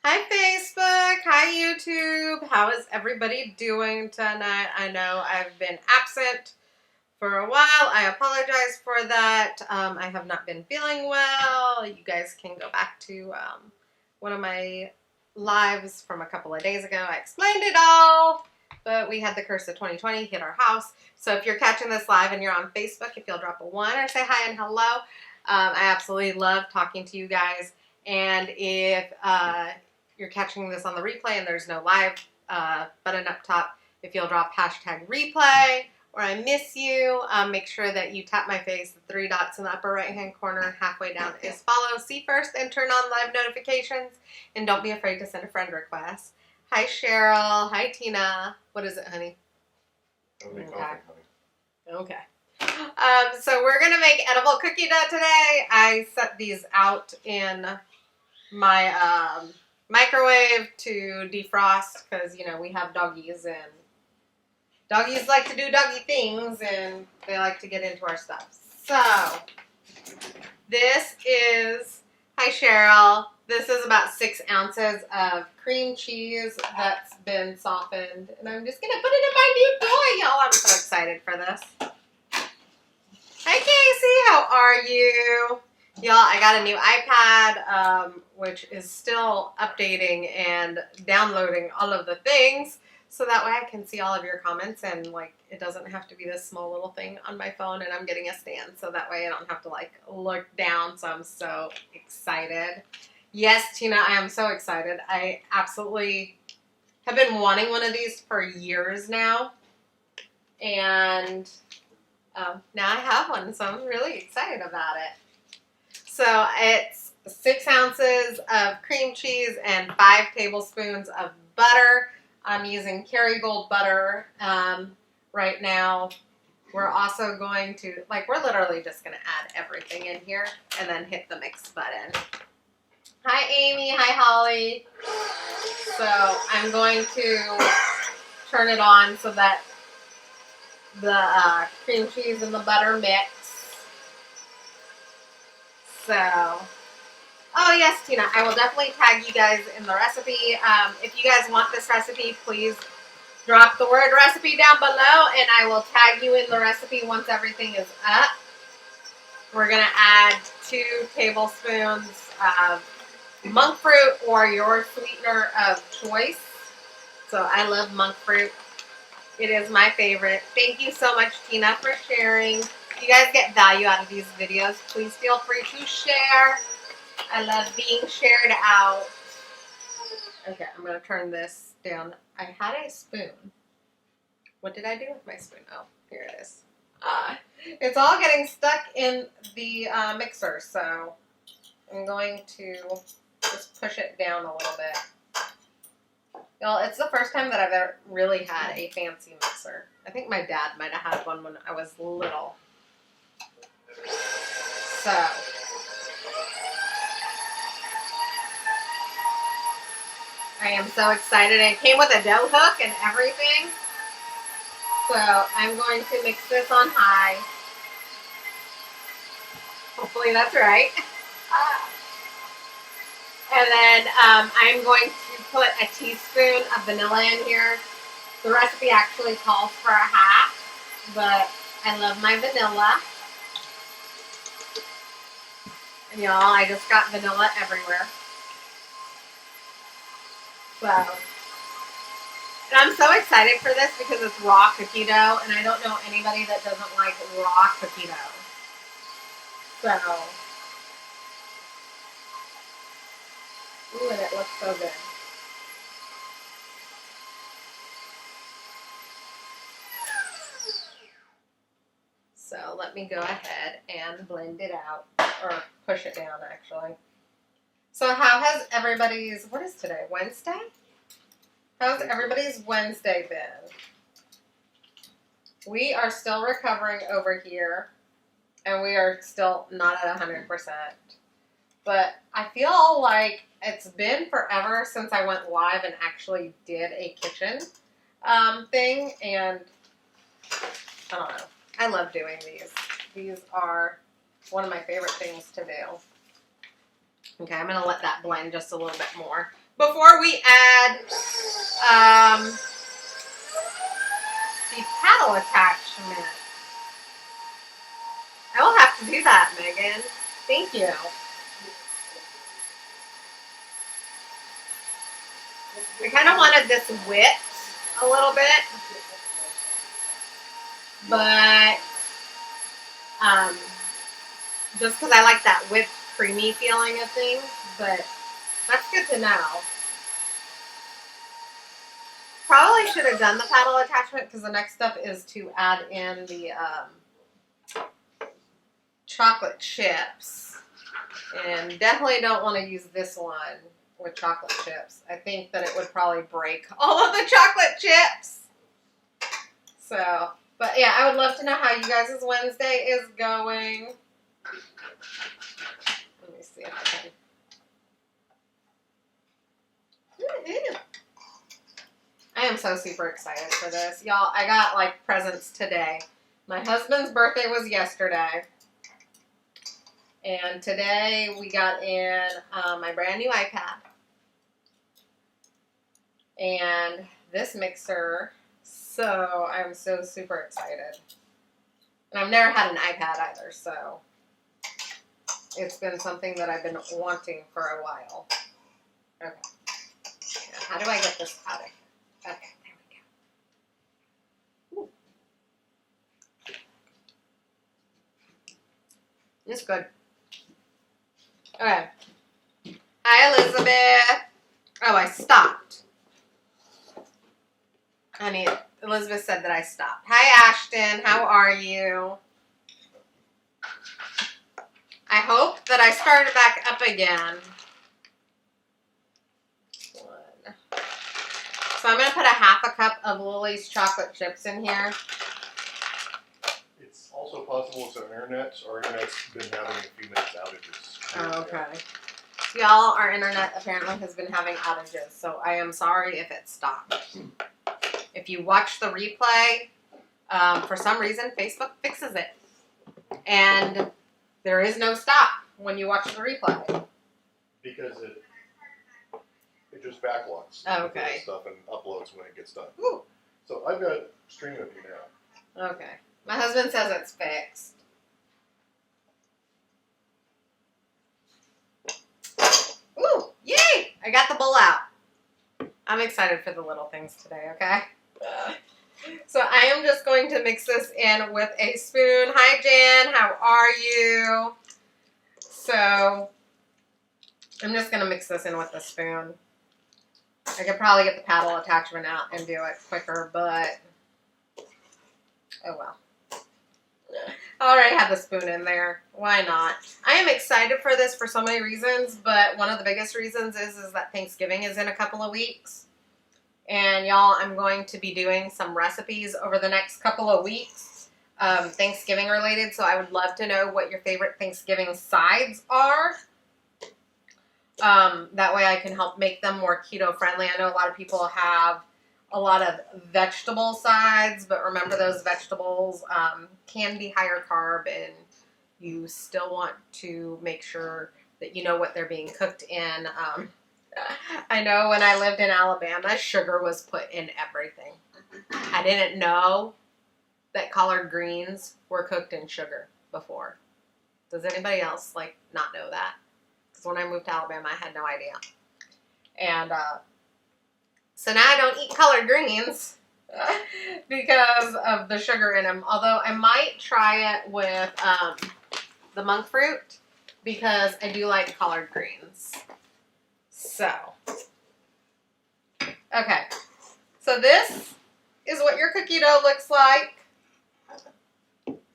Hi Facebook, hi YouTube. How is everybody doing tonight? I know I've been absent for a while. I apologize for that. I have not been feeling well. You guys can go back to one of my lives from a couple of days ago. I explained it all, but we had the curse of 2020 hit our house. So if you're catching this live and you're on Facebook, if you'll drop a 1 or say hi and hello. I absolutely love talking to you guys. And if you're catching this on the replay and there's no live button up top, if you'll drop hashtag replay or I miss you, make sure that you tap my face. The 3 dots in the upper right hand corner halfway down is follow, see first, and turn on live notifications. And don't be afraid to send a friend request. Hi Cheryl, hi Tina. What is it, honey? Okay. Okay. So we're gonna make edible cookie dough today. I set these out in my microwave to defrost because, you know, we have doggies and doggies like to do doggy things and they like to get into our stuff. So this is, hi Cheryl, this is about 6 ounces of cream cheese that's been softened. And I'm just going to put it in my new toy, y'all. I'm so excited for this. Hi Casey, how are you? Y'all, I got a new iPad, which is still updating and downloading all of the things, so that way I can see all of your comments and, like, it doesn't have to be this small little thing on my phone, and I'm getting a stand, so that way I don't have to, like, look down, so I'm so excited. Yes, Tina, I am so excited. I absolutely have been wanting one of these for years now, and now I have one, so I'm really excited about it. So it's 6 ounces of cream cheese and 5 tablespoons of butter. I'm using Kerrygold butter right now. We're also going to, like, we're literally just going to add everything in here and then hit the mix button. Hi, Amy. Hi, Holly. So I'm going to turn it on so that the cream cheese and the butter mix. So, oh yes, Tina, I will definitely tag you guys in the recipe. If you guys want this recipe, please drop the word recipe down below and I will tag you in the recipe once everything is up. We're going to add 2 tablespoons of monk fruit or your sweetener of choice. So I love monk fruit. It is my favorite. Thank you so much, Tina, for sharing. If you guys get value out of these videos, please feel free to share. I love being shared out. Okay, I'm going to turn this down. I had a spoon. What did I do with my spoon? Oh, here it is. It's all getting stuck in the mixer, so I'm going to just push it down a little bit. Y'all, it's the first time that I've ever really had a fancy mixer. I think my dad might have had one when I was little. So, I am so excited. It came with a dough hook and everything. So, I'm going to mix this on high. Hopefully that's right. And then I'm going to put a teaspoon of vanilla in here. The recipe actually calls for a half, but I love my vanilla. And y'all, I just got vanilla everywhere. So, and I'm so excited for this because it's raw cookie dough, and I don't know anybody that doesn't like raw cookie dough. So, ooh, and it looks so good. So let me go ahead and blend it out, or push it down actually. So how has everybody's, what is today, Wednesday? How's everybody's Wednesday been? We are still recovering over here, and we are still not at 100%. But I feel like it's been forever since I went live and actually did a kitchen thing, and I don't know. I love doing these. These are one of my favorite things to do. Okay, I'm going to let that blend just a little bit more. before we add the paddle attachment. I will have to do that, Megan. Thank you. I kind of wanted this whipped a little bit, but just because I like that whipped creamy feeling of things, but that's good to know. Probably should have done the paddle attachment because the next step is to add in the chocolate chips. And definitely don't want to use this one with chocolate chips. I think that it would probably break all of the chocolate chips. So, but yeah, I would love to know how you guys' Wednesday is going. Let me see if I can. Woo-hoo. I am so super excited for this. Y'all, I got like presents today. My husband's birthday was yesterday. And today we got in my brand new iPad. And this mixer. So I'm so super excited. And I've never had an iPad either, so it's been something that I've been wanting for a while. Okay. Now, how do I get this out of here? Okay, there we go. Ooh. It's good. Okay. Hi, Elizabeth. Oh, I stopped. Honey, Elizabeth said that I stopped. Hi, Ashton. How are you? I hope that I started back up again. So I'm going to put a half a cup of Lily's chocolate chips in here. It's also possible it's our internet. Our internet's been having a few minutes outages. Oh, okay. Y'all, our internet apparently has been having outages, so I am sorry if it stopped. If you watch the replay, for some reason, Facebook fixes it. And there is no stop when you watch the replay. Because it just backlogs Okay. stuff and uploads when it gets done. Ooh. So I've got stream of you now. Okay. My husband says it's fixed. Ooh, yay! I got the bowl out. I'm excited for the little things today, okay? So I am just going to mix this in with a spoon. Hi, Jan. How are you? So I'm just going to mix this in with a spoon. I could probably get the paddle attachment out and do it quicker, but oh well. I already have the spoon in there. Why not? I am excited for this for so many reasons, but one of the biggest reasons is that Thanksgiving is in a couple of weeks. And y'all, I'm going to be doing some recipes over the next couple of weeks, Thanksgiving related. So I would love to know what your favorite Thanksgiving sides are. That way I can help make them more keto friendly. I know a lot of people have a lot of vegetable sides, but remember those vegetables can be higher carb, and you still want to make sure that you know what they're being cooked in. I know when I lived in Alabama, sugar was put in everything. I didn't know that collard greens were cooked in sugar before. Does anybody else not know that? Because when I moved to Alabama, I had no idea. And so now I don't eat collard greens because of the sugar in them. Although I might try it with the monk fruit because I do like collard greens. So, okay. So this is what your cookie dough looks like.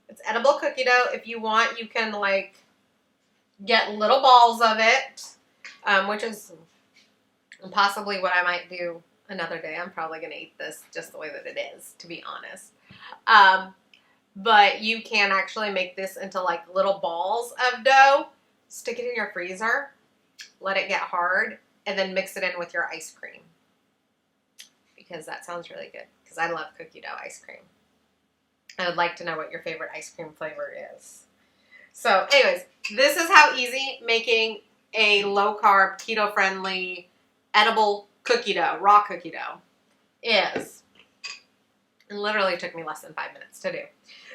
It's edible cookie dough. If you want, you can get little balls of it, which is possibly what I might do another day. I'm probably going to eat this just the way that it is, to be honest. But you can actually make this into little balls of dough, stick it in your freezer, let it get hard, and then mix it in with your ice cream. Because that sounds really good. Because I love cookie dough ice cream. I would like to know what your favorite ice cream flavor is. So anyways, this is how easy making a low-carb, keto-friendly edible cookie dough, raw cookie dough, is, and literally took me less than 5 minutes to do.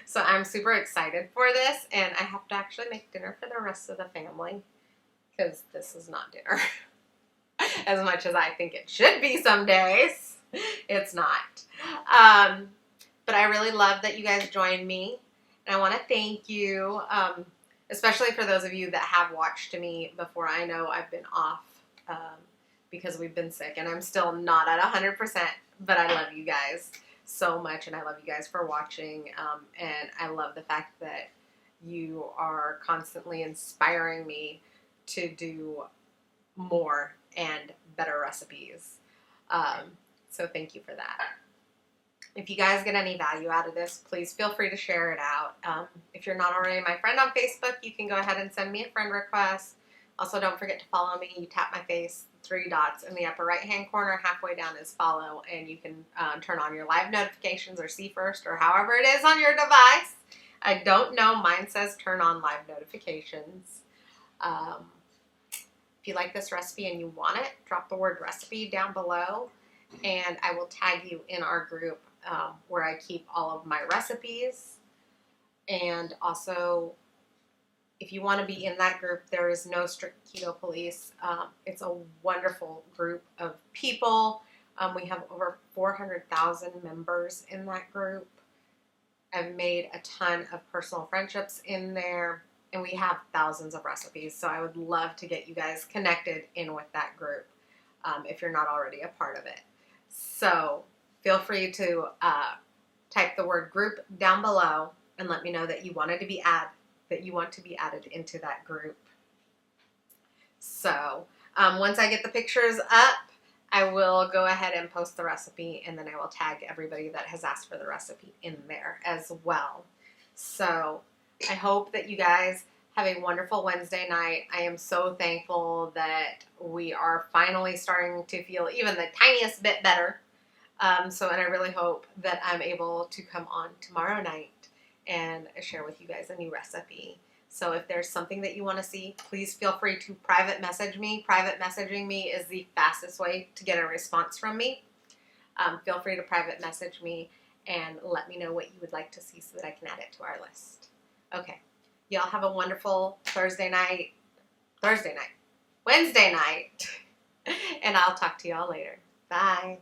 So I'm super excited for this, and I have to actually make dinner for the rest of the family because this is not dinner. As much as I think it should be some days, it's not. But I really love that you guys joined me, and I want to thank you, especially for those of you that have watched me before. I know I've been off because we've been sick, and I'm still not at 100%, but I love you guys so much, and I love you guys for watching, and I love the fact that you are constantly inspiring me to do more and better recipes. So thank you for that. If you guys get any value out of this, please feel free to share it out. If you're not already my friend on Facebook, you can go ahead and send me a friend request. Also, don't forget to follow me. You tap my face, 3 dots in the upper right-hand corner, halfway down is follow, and you can turn on your live notifications or see first or however it is on your device. I don't know. Mine says turn on live notifications. If you like this recipe and you want it, drop the word recipe down below, and I will tag you in our group where I keep all of my recipes. And also, if you want to be in that group, there is no strict keto police. It's a wonderful group of people. We have over 400,000 members in that group. I've made a ton of personal friendships in there, and we have thousands of recipes. So I would love to get you guys connected in with that group if you're not already a part of it. So feel free to type the word group down below and let me know that you want to be added into that group. So once I get the pictures up, I will go ahead and post the recipe, and then I will tag everybody that has asked for the recipe in there as well. So I hope that you guys have a wonderful Wednesday night. I am so thankful that we are finally starting to feel even the tiniest bit better. And I really hope that I'm able to come on tomorrow night and share with you guys a new recipe. So if there's something that you want to see, please feel free to private message me. Private messaging me is the fastest way to get a response from me. Feel free to private message me and let me know what you would like to see so that I can add it to our list. Okay. Y'all have a wonderful Wednesday night, and I'll talk to y'all later. Bye.